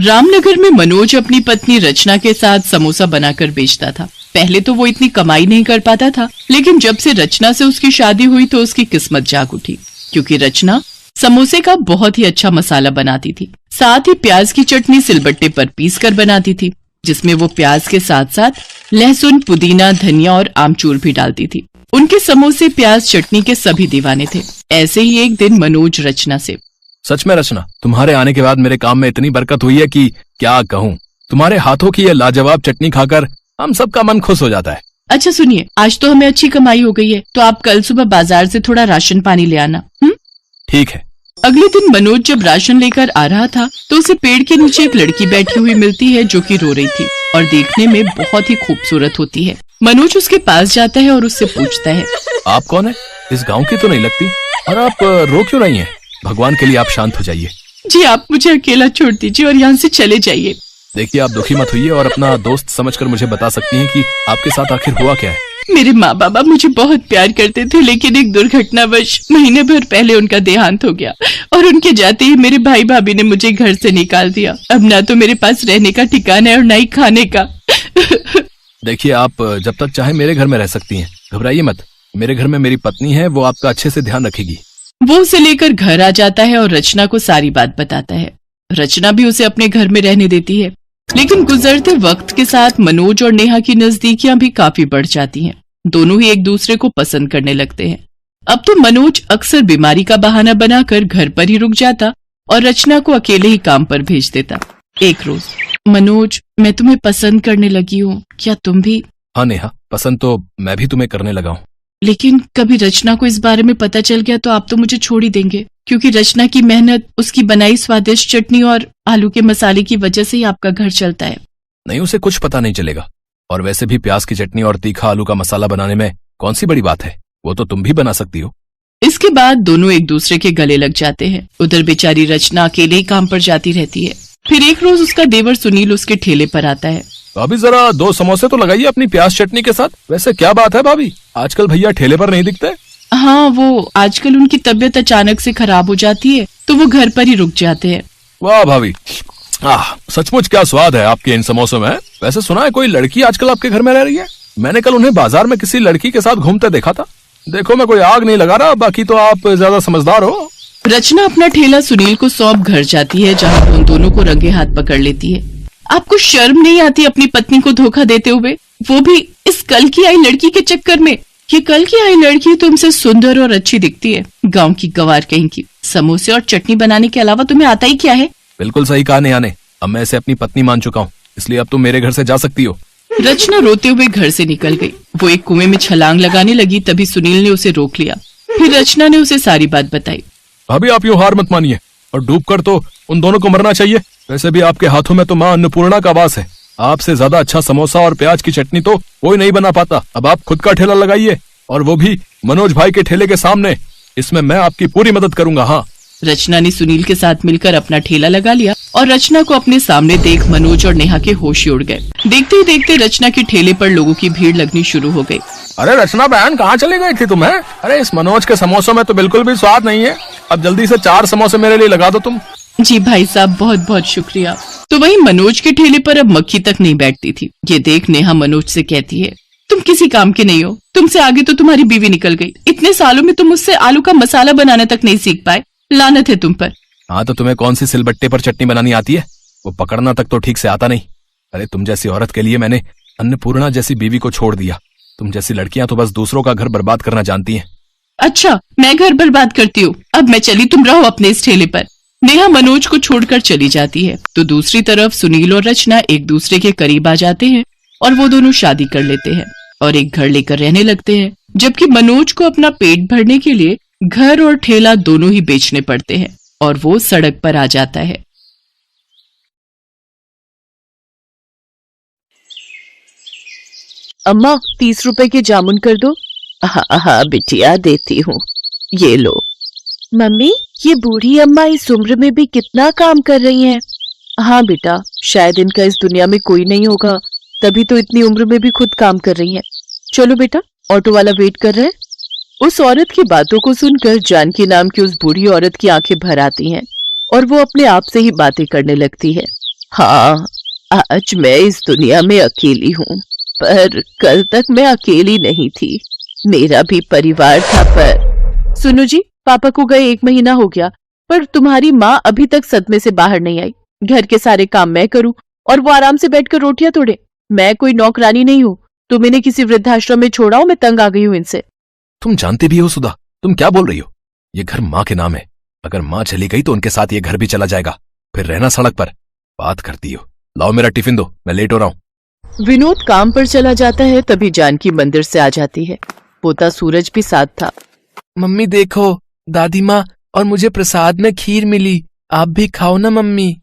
रामनगर में मनोज अपनी पत्नी रचना के साथ समोसा बनाकर बेचता था। पहले तो वो इतनी कमाई नहीं कर पाता था, लेकिन जब से रचना से उसकी शादी हुई तो उसकी किस्मत जाग उठी, क्योंकि रचना समोसे का बहुत ही अच्छा मसाला बनाती थी। साथ ही प्याज की चटनी सिलबट्टे पर पीस कर बनाती थी, जिसमें वो प्याज के साथ साथ लहसुन, पुदीना, धनिया और आमचूर भी डालती थी। उनके समोसे प्याज चटनी के सभी दीवाने थे। ऐसे ही एक दिन मनोज रचना से, सच में रचना, तुम्हारे आने के बाद मेरे काम में इतनी बरकत हुई है कि क्या कहूँ। तुम्हारे हाथों की ये लाजवाब चटनी खाकर हम सबका मन खुश हो जाता है। अच्छा सुनिए, आज तो हमें अच्छी कमाई हो गई है, तो आप कल सुबह बाजार से थोड़ा राशन पानी ले आना। ठीक है। अगले दिन मनोज जब राशन लेकर आ रहा था तो उसे पेड़ के नीचे एक लड़की बैठी हुई मिलती है, जो कि रो रही थी और देखने में बहुत ही खूबसूरत होती है। मनोज उसके पास जाता है और उससे पूछता है, आप कौन है? इस गांव की तो नहीं लगती, और आप रो क्यों रही हैं? भगवान के लिए आप शांत हो जाइए। जी आप मुझे अकेला छोड़ दीजिए और यहाँ से चले जाइए। देखिए, आप दुखी मत होइए और अपना दोस्त समझकर मुझे बता सकती हैं कि आपके साथ आखिर हुआ क्या है। मेरे माँ बाबा मुझे बहुत प्यार करते थे, लेकिन एक दुर्घटनावश महीने भर पहले उनका देहांत हो गया और उनके जाते ही मेरे भाई भाभी ने मुझे घर से निकाल दिया। अब ना तो मेरे पास रहने का ठिकाना है और ना ही खाने का। देखिए, आप जब तक चाहे मेरे घर में रह सकती हैं, घबराइए मत। मेरे घर में मेरी पत्नी है, वो आपका अच्छे से ध्यान रखेगी। वो उसे लेकर घर आ जाता है और रचना को सारी बात बताता है। रचना भी उसे अपने घर में रहने देती है, लेकिन गुजरते वक्त के साथ मनोज और नेहा की नजदीकियां भी काफी बढ़ जाती हैं। दोनों ही एक दूसरे को पसंद करने लगते हैं। अब तो मनोज अक्सर बीमारी का बहाना बनाकर घर पर ही रुक जाता और रचना को अकेले ही काम पर भेज देता। एक रोज, मनोज, मैं तुम्हें पसंद करने लगी हूँ, क्या तुम भी? हाँ नेहा, पसंद तो मैं भी तुम्हें करने लगा हूँ। लेकिन कभी रचना को इस बारे में पता चल गया तो आप तो मुझे छोड़ ही देंगे, क्योंकि रचना की मेहनत, उसकी बनाई स्वादिष्ट चटनी और आलू के मसाले की वजह से ही आपका घर चलता है। नहीं, उसे कुछ पता नहीं चलेगा। और वैसे भी प्याज की चटनी और तीखा आलू का मसाला बनाने में कौन सी बड़ी बात है, वो तो तुम भी बना सकती हो। इसके बाद दोनों एक दूसरे के गले लग जाते हैं। उधर बेचारी रचना अकेले ही काम पर जाती रहती है। फिर एक रोज उसका देवर सुनील उसके ठेले पर आता है। भाभी, जरा 2 समोसे तो लगाइए अपनी प्याज चटनी के साथ। वैसे क्या बात है भाभी, आजकल भैया ठेले पर नहीं दिखते? हाँ, वो आजकल उनकी तबीयत अचानक से खराब हो जाती है, तो वो घर पर ही रुक जाते हैं। वाह भाभी, सचमुच क्या स्वाद है आपके इन समोसों में। वैसे सुना है कोई लड़की आजकल आपके घर में रह रही है? मैंने कल उन्हें बाजार में किसी लड़की के साथ घूमते देखा था। देखो, मैं कोई आग नहीं लगा रहा, बाकी तो आप ज्यादा समझदार हो। रचना अपना ठेला सुनील को सौंप घर जाती है, जहाँ उन दोनों को रंगे हाथ पकड़ लेती है। आपको शर्म नहीं आती अपनी पत्नी को धोखा देते हुए, वो भी इस कल की आई लड़की के चक्कर में? ये कल की आई लड़की तुमसे सुंदर और अच्छी दिखती है, गांव की गवार कहीं की। समोसे और चटनी बनाने के अलावा तुम्हें आता ही क्या है? बिल्कुल सही कहा नेहा ने। अब मैं इसे अपनी पत्नी मान चुका हूँ, इसलिए अब तुम मेरे घर से जा सकती हो। रचना रोते हुए घर से निकल गई। वो एक कुएं में छलांग लगाने लगी, तभी सुनील ने उसे रोक लिया। फिर रचना ने उसे सारी बात बताई। भाभी, आप यूं हार मत मानिए, और डूबकर तो उन दोनों को मरना चाहिए। वैसे भी आपके हाथों में तो माँ अन्नपूर्णा का वास है। आपसे ज्यादा अच्छा समोसा और प्याज की चटनी तो कोई नहीं बना पाता। अब आप खुद का ठेला लगाइए, और वो भी मनोज भाई के ठेले के सामने। इसमें मैं आपकी पूरी मदद करूंगा। हाँ। रचना ने सुनील के साथ मिलकर अपना ठेला लगा लिया और रचना को अपने सामने देख मनोज और नेहा के होश ही उड़ गए। देखते ही देखते रचना के ठेले पर लोगों की भीड़ लगनी शुरू हो गई। अरे रचना बहन, कहाँ चली गई थी तुम? अरे इस मनोज के समोसों में तो बिल्कुल भी स्वाद नहीं है। अब जल्दी से 4 समोसे मेरे लिए लगा दो तुम। जी भाई साहब, बहुत बहुत शुक्रिया। तो वहीं मनोज के ठेले पर अब मक्खी तक नहीं बैठती थी। ये देख नेहा मनोज से कहती है, तुम किसी काम के नहीं हो। तुमसे आगे तो तुम्हारी बीवी निकल गई। इतने सालों में तुम मुझसे आलू का मसाला बनाना तक नहीं सीख पाए। लानत है तुम पर। हाँ, तो तुम्हें कौन सी सिलबट्टे पर चटनी बनानी आती है? वो पकड़ना तक तो ठीक से आता नहीं। अरे तुम जैसी औरत के लिए मैंने अन्नपूर्णा जैसी बीवी को छोड़ दिया। तुम जैसी लड़कियां तो बस दूसरों का घर बर्बाद करना जानती हैं। अच्छा, मैं घर बर्बाद करती हूँ? अब मैं चली, तुम रहो अपने इस ठेले पर। नेहा मनोज को छोड़कर चली जाती है, तो दूसरी तरफ सुनील और रचना एक दूसरे के करीब आ जाते हैं और वो दोनों शादी कर लेते हैं और एक घर लेकर रहने लगते हैं। जबकि मनोज को अपना पेट भरने के लिए घर और ठेला दोनों ही बेचने पड़ते हैं और वो सड़क पर आ जाता है। अम्मा, 30 रुपए के जामुन कर दो। हाँ हाँ बिटिया, देती हूँ, ये लो। मम्मी, ये बूढ़ी अम्मा इस उम्र में भी कितना काम कर रही हैं। हाँ बेटा, शायद इनका इस दुनिया में कोई नहीं होगा, तभी तो इतनी उम्र में भी खुद काम कर रही हैं। चलो बेटा, ऑटो वाला वेट कर रहा है। उस औरत की बातों को सुनकर जानकी नाम की उस बूढ़ी औरत की आंखें भर आती हैं और वो अपने आप से ही बातें करने लगती है। हाँ, आज मैं इस दुनिया में अकेली हूँ, पर कल तक मैं अकेली नहीं थी। मेरा भी परिवार था। पर सुनो जी, पापा को गए 1 महीना हो गया, पर तुम्हारी माँ अभी तक सदमे से बाहर नहीं आई। घर के सारे काम मैं करूं और वो आराम से बैठकर रोटियां तोड़े। मैं कोई नौकरानी नहीं हूँ। तुम इन्हें किसी वृद्धाश्रम में छोड़ाओ, मैं तंग आ गई हूँ इनसे। तुम जानती भी हो सुधा, तुम क्या बोल रही हो? ये घर माँ के नाम है। अगर माँ चली गई तो उनके साथ ये घर भी चला जाएगा। फिर रहना सड़क पर। बात करती हो। लाओ मेरा टिफिन दो, मैं लेट हो रहा हूँ। विनोद काम पर चला जाता है, तभी जानकी मंदिर से आ जाती है। पोता सूरज भी साथ था। मम्मी देखो, दादी माँ और मुझे प्रसाद में खीर मिली। आप भी खाओ ना मम्मी।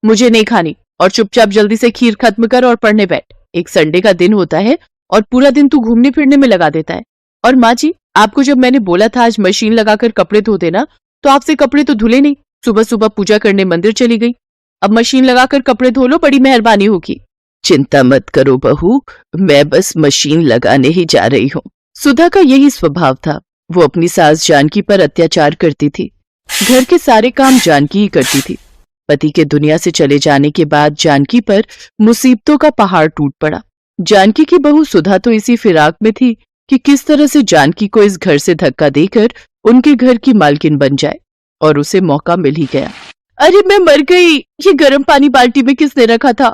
मुझे नहीं खानी, और चुपचाप जल्दी से खीर खत्म कर और पढ़ने बैठ। एक संडे का दिन होता है और पूरा दिन तू घूमने फिरने में लगा देता है। और माँ जी, आपको जब मैंने बोला था आज मशीन लगाकर कपड़े धो देना, तो आपसे कपड़े तो धुले नहीं। सुबह सुबह पूजा करने मंदिर चली गई। अब मशीन लगाकर कपड़े धो लो, बड़ी मेहरबानी होगी। चिंता मत करो बहू, मैं बस मशीन लगाने ही जा रही हूँ। सुधा का यही स्वभाव था। वो अपनी सास जानकी पर अत्याचार करती थी। घर के सारे काम जानकी ही करती थी। पति के दुनिया से चले जाने के बाद जानकी पर मुसीबतों का पहाड़ टूट पड़ा। जानकी की बहू सुधा तो इसी फिराक में थी कि किस तरह से जानकी को इस घर से धक्का देकर उनके घर की मालकिन बन जाए, और उसे मौका मिल ही गया। अरे मैं मर गई। ये गर्म पानी बाल्टी में किसने रखा था?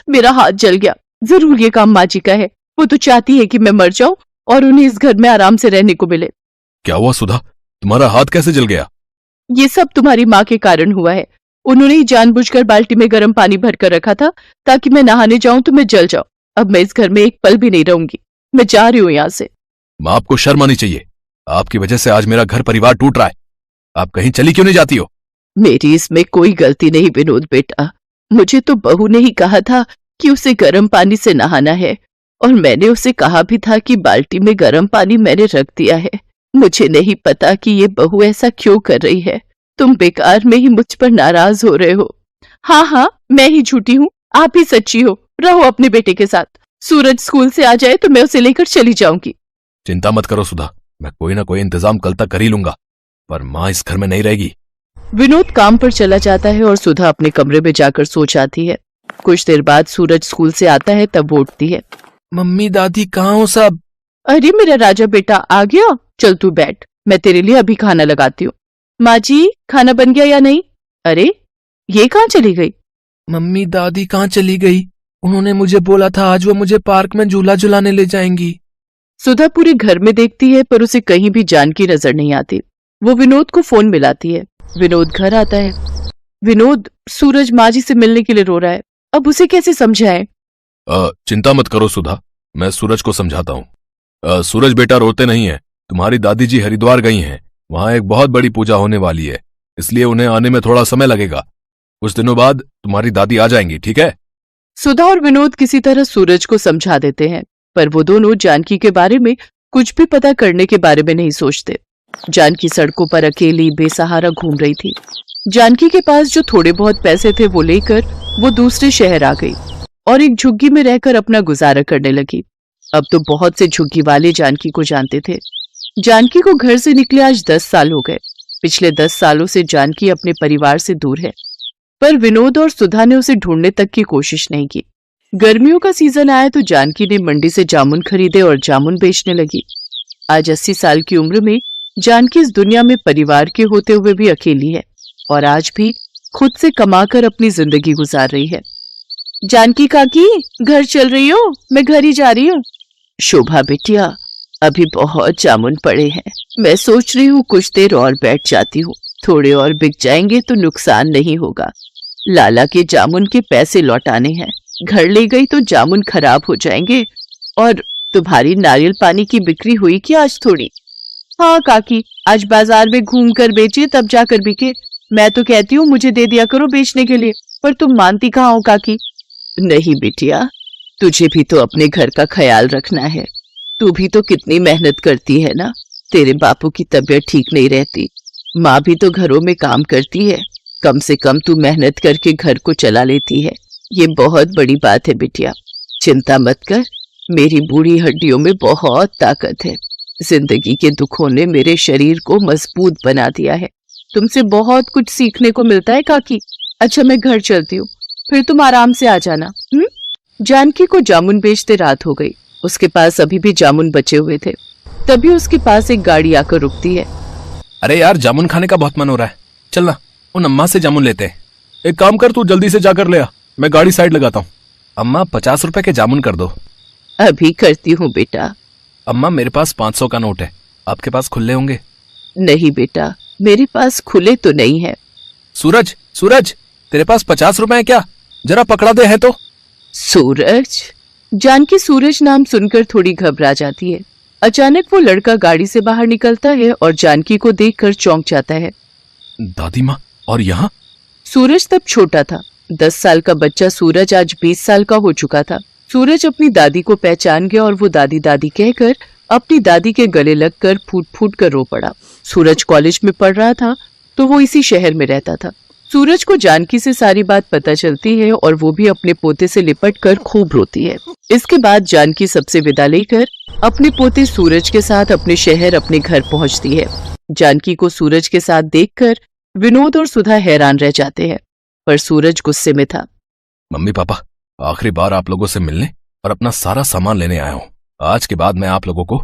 मेरा हाथ जल गया। जरूर ये काम माँ जी का है। वो तो चाहती है कि मैं मर जाऊं और उन्हें इस घर में आराम से रहने को मिले। क्या हुआ सुधा, तुम्हारा हाथ कैसे जल गया? ये सब तुम्हारी माँ के कारण हुआ है। उन्होंने ही जानबूझकर बाल्टी में गर्म पानी भरकर रखा था ताकि मैं नहाने जाऊं तो मैं जल जाऊं। अब मैं इस घर में एक पल भी नहीं रहूंगी। मैं जा रही हूँ यहाँ से। माँ, आपको शर्म आनी चाहिए। आपकी वजह से आज मेरा घर परिवार टूट रहा है। आप कहीं चली क्यों नहीं जाती हो? मेरी इसमें कोई गलती नहीं विनोद बेटा। मुझे तो बहू ने ही कहा था कि उसे गर्म पानी से नहाना है, और मैंने उसे कहा भी था कि बाल्टी में गर्म पानी मैंने रख दिया है। मुझे नहीं पता कि ये बहू ऐसा क्यों कर रही है। तुम बेकार में ही मुझ पर नाराज हो रहे हो। हाँ हाँ, मैं ही झूठी हूँ, आप ही सच्ची हो। रहो अपने बेटे के साथ। सूरज स्कूल से आ जाए तो मैं उसे लेकर चली जाऊंगी। चिंता मत करो सुधा, मैं कोई ना कोई इंतजाम कल तक कर ही लूंगा, पर माँ इस घर में नहीं रहेगी। विनोद काम पर चला जाता है और सुधा अपने कमरे में जाकर सो जाती है। कुछ देर बाद सूरज स्कूल से आता है, तब वो उठती है। मम्मी दादी कहाँ हो सब? अरे मेरा राजा बेटा आ गया। चल तू बैठ, मैं तेरे लिए अभी खाना लगाती हूँ। माँ जी, खाना बन गया या नहीं? अरे ये कहाँ चली गई? मम्मी दादी कहाँ चली गई? उन्होंने मुझे बोला था आज वो मुझे पार्क में झूला झुलाने ले जाएंगी। सुधा पूरे घर में देखती है पर उसे कहीं भी जानकी नजर नहीं आती। वो विनोद को फोन मिलाती है। विनोद घर आता है। विनोद, सूरज माँ जी से मिलने के लिए रो रहा है। अब उसे कैसे समझाएं? चिंता मत करो सुधा, मैं सूरज को समझाता हूँ। सूरज बेटा रोते नहीं है। तुम्हारी दादी जी हरिद्वार गई हैं, वहां एक बहुत बड़ी पूजा होने वाली है, इसलिए उन्हें आने में थोड़ा समय लगेगा। कुछ दिनों बाद तुम्हारी दादी आ जाएंगी, ठीक है? सुधा और विनोद किसी तरह सूरज को समझा देते हैं, पर वो दोनों जानकी के बारे में कुछ भी पता करने के बारे में नहीं सोचते। जानकी सड़कों पर अकेली बेसहारा घूम रही थी। जानकी के पास जो थोड़े बहुत पैसे थे वो लेकर वो दूसरे शहर आ गई और एक झुग्गी में रहकर अपना गुजारा करने लगी। अब तो बहुत से झुग्गी वाले जानकी को जानते थे। जानकी को घर से निकले आज 10 साल हो गए। पिछले 10 सालों से जानकी अपने परिवार से दूर है, पर विनोद और सुधा ने उसे ढूंढने तक की कोशिश नहीं की। गर्मियों का सीजन आया तो जानकी ने मंडी से जामुन खरीदे और जामुन बेचने लगी। आज 80 साल की उम्र में जानकी इस दुनिया में परिवार के होते हुए भी अकेली है और आज भी खुद से कमाकर अपनी जिंदगी गुजार रही है। जानकी काकी, घर चल रही हो? मैं घर ही जा रही हूँ। शोभा बिटिया, अभी बहुत जामुन पड़े हैं। मैं सोच रही हूँ कुछ देर और बैठ जाती हूँ। थोड़े और बिक जाएंगे तो नुकसान नहीं होगा। लाला के जामुन के पैसे लौटाने हैं। घर ले गई तो जामुन खराब हो जाएंगे। और तुम्हारी नारियल पानी की बिक्री हुई कि आज थोड़ी? हाँ काकी, आज बाजार में घूम कर बेचे तब जाकर बिके। मैं तो कहती हूँ मुझे दे दिया करो बेचने के लिए, पर तुम मानती कहाँ हो काकी? नहीं बिटिया, तुझे भी तो अपने घर का ख्याल रखना है। तू भी तो कितनी मेहनत करती है ना। तेरे बापू की तबीयत ठीक नहीं रहती, माँ भी तो घरों में काम करती है। कम से कम तू मेहनत करके घर को चला लेती है। ये बहुत बड़ी बात है बिटिया। चिंता मत कर, मेरी बूढ़ी हड्डियों में बहुत ताकत है। जिंदगी के दुखों ने मेरे शरीर को मजबूत बना दिया है। तुमसे बहुत कुछ सीखने को मिलता है काकी। अच्छा मैं घर चलती हूँ, फिर तुम आराम से आ जाना। जानकी को जामुन बेचते रात हो गई। उसके पास अभी भी जामुन बचे हुए थे। तभी उसके पास एक गाड़ी आकर रुकती है। अरे यार, जामुन खाने का बहुत मन हो रहा है, चल ना उन अम्मा से जामुन लेते हैं। एक काम कर, तू जल्दी से जाकर ले आ, मैं गाड़ी साइड लगाता हूँ। अम्मा 50 रुपए के जामुन कर दो। अभी करती हूँ बेटा। अम्मा मेरे पास 500 का नोट है, आपके पास खुले होंगे? नहीं बेटा, मेरे पास खुले तो नहीं है। सूरज, सूरज, तेरे पास 50 रुपए है क्या? जरा पकड़ा दे है तो। सूरज? जानकी सूरज नाम सुनकर थोड़ी घबरा जाती है। अचानक वो लड़का गाड़ी से बाहर निकलता है और जानकी को देखकर चौंक जाता है। दादी माँ, और यहाँ? सूरज तब छोटा था। 10 साल का बच्चा सूरज आज 20 साल का हो चुका था। सूरज अपनी दादी को पहचान गया और वो दादी दादी कहकर अपनी दादी के गले लगकर फूट फूट कर रो पड़ा। सूरज कॉलेज में पढ़ रहा था तो वो इसी शहर में रहता था। सूरज को जानकी से सारी बात पता चलती है और वो भी अपने पोते से लिपट कर खूब रोती है। इसके बाद जानकी सबसे विदा लेकर अपने पोते सूरज के साथ अपने शहर अपने घर पहुंचती है। जानकी को सूरज के साथ देखकर विनोद और सुधा हैरान रह जाते हैं, पर सूरज गुस्से में था। मम्मी पापा, आखिरी बार आप लोगों से मिलने और अपना सारा सामान लेने आया हूँ। आज के बाद मैं आप लोगों को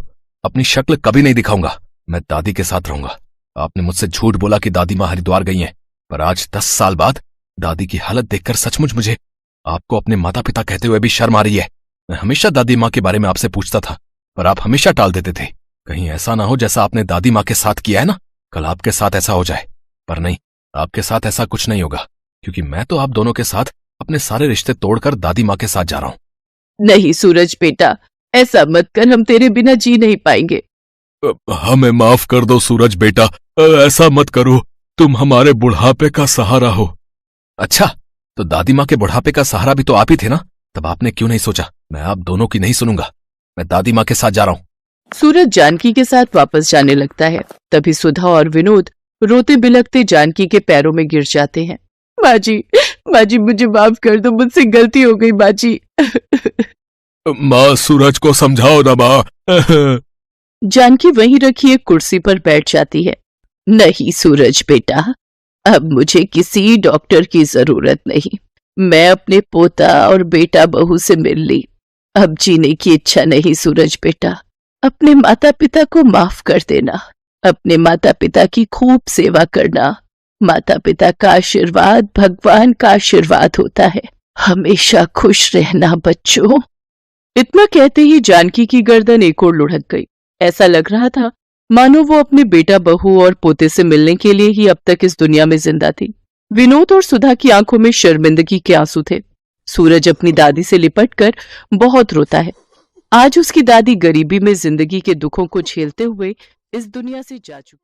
अपनी शक्ल कभी नहीं दिखाऊंगा। मैं दादी के साथ रहूंगा। आपने मुझसे झूठ बोला कि दादी माँ हरिद्वार गई हैं, पर आज 10 साल बाद दादी की हालत देखकर सचमुच मुझे आपको अपने माता पिता कहते हुए भी शर्म आ रही है। मैं हमेशा दादी माँ के बारे में आपसे पूछता था, पर आप हमेशा टाल देते थे। कहीं ऐसा ना हो जैसा आपने दादी माँ के साथ किया है ना, कल आपके साथ ऐसा हो जाए। पर नहीं, आपके साथ ऐसा कुछ नहीं होगा, क्योंकि मैं तो आप दोनों के साथ अपने सारे रिश्ते तोड़कर दादी माँ के साथ जा रहा हूँ। नहीं सूरज बेटा, ऐसा मत कर, हम तेरे बिना जी नहीं पाएंगे। हमें माफ कर दो सूरज बेटा, ऐसा मत करो, तुम हमारे बुढ़ापे का सहारा हो। अच्छा, तो दादी माँ के बुढ़ापे का सहारा भी तो आप ही थे ना, तब आपने क्यों नहीं सोचा मैं आप दोनों की नहीं सुनूंगा, मैं दादी माँ के साथ जा रहा हूँ। सूरज जानकी के साथ वापस जाने लगता है। तभी सुधा और विनोद रोते बिलखते जानकी के पैरों में गिर जाते हैं। माँ जी मुझे माफ कर दो, मुझसे गलती हो गई माँ जी। माँ, सूरज को समझाओ ना माँ। जानकी वहीं रखी एक कुर्सी पर बैठ जाती है। नहीं सूरज बेटा, अब मुझे किसी डॉक्टर की जरूरत नहीं। मैं अपने पोता और बेटा बहू से मिल ली। अब जीने की इच्छा नहीं सूरज बेटा। अपने माता पिता को माफ कर देना, अपने माता पिता की खूब सेवा करना। माता पिता का आशीर्वाद भगवान का आशीर्वाद होता है। हमेशा खुश रहना बच्चों। इतना कहते ही जानकी की गर्दन एक ओर लुढ़क गई। ऐसा लग रहा था मानो वो अपने बेटा बहू और पोते से मिलने के लिए ही अब तक इस दुनिया में जिंदा थी। विनोद और सुधा की आंखों में शर्मिंदगी के आंसू थे। सूरज अपनी दादी से लिपटकर बहुत रोता है। आज उसकी दादी गरीबी में जिंदगी के दुखों को झेलते हुए इस दुनिया से जा चुकी।